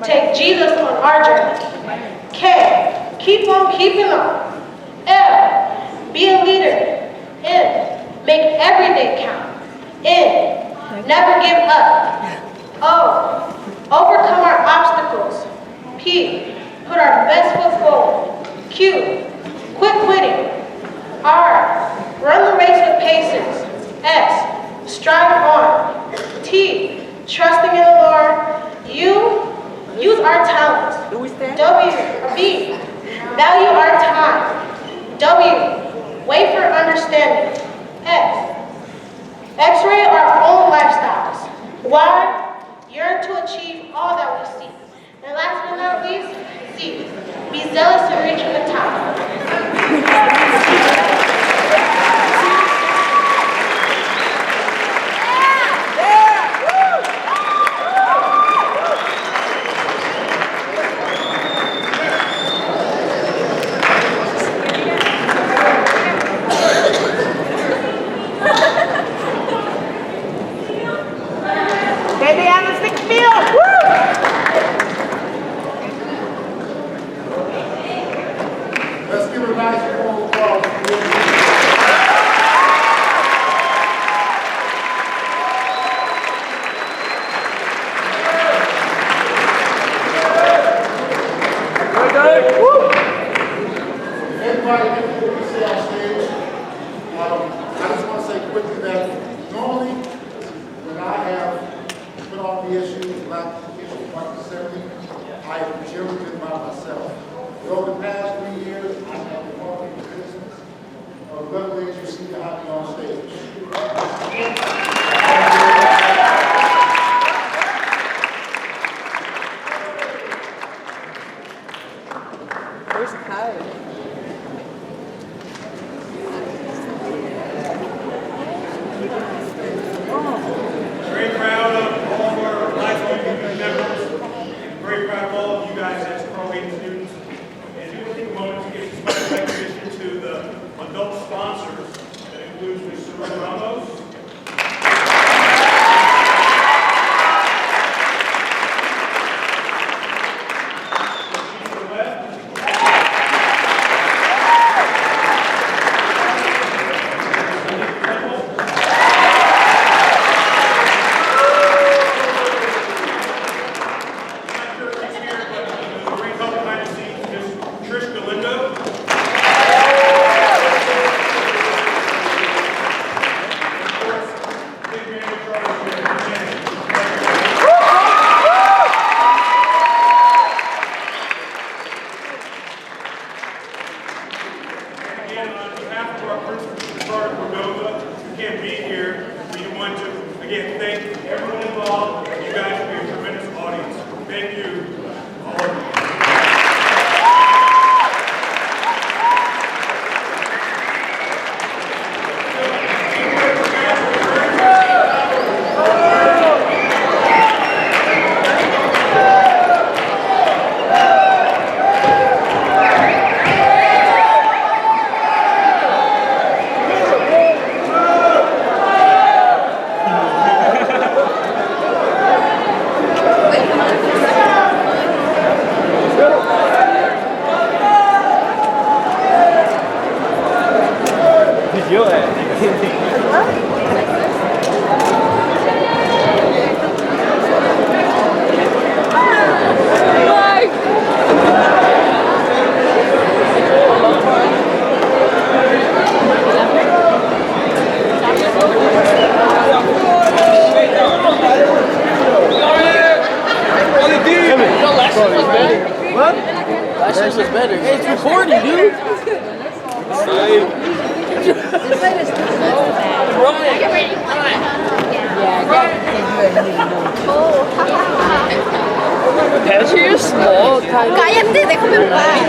take Jesus on our journey. K, keep on keeping on. L, be a leader. M, make every day count. N, never give up. O, overcome our obstacles. P, put our best foot forward. Q, quit quitting. R, run the race with patience. S, strive on. T, trusting in the Lord. U, use our talents. B, value our time. W, wait for understanding. X-ray our own lifestyles. Y, yearn to achieve all that we seek. And last but not least, Z, be zealous in reaching the top. Let's give a nice round of applause. Everybody get to sit on stage. I just want to say quickly that normally when I have put on the issues, Black issues, like the 70, I have generally been by myself. Over the past 3 years, I have been walking the business of what ways you see behind me on stage. Where's Hayden? Very proud of all of our lifelong members. Very proud of all of you guys as Pro Hayden students. And we will take a moment to give some special recognition to the adult sponsors. That includes Mr. Ramos. Last year was better. Hey, it's recording, dude. That's your small. Cállate, déjame en paz.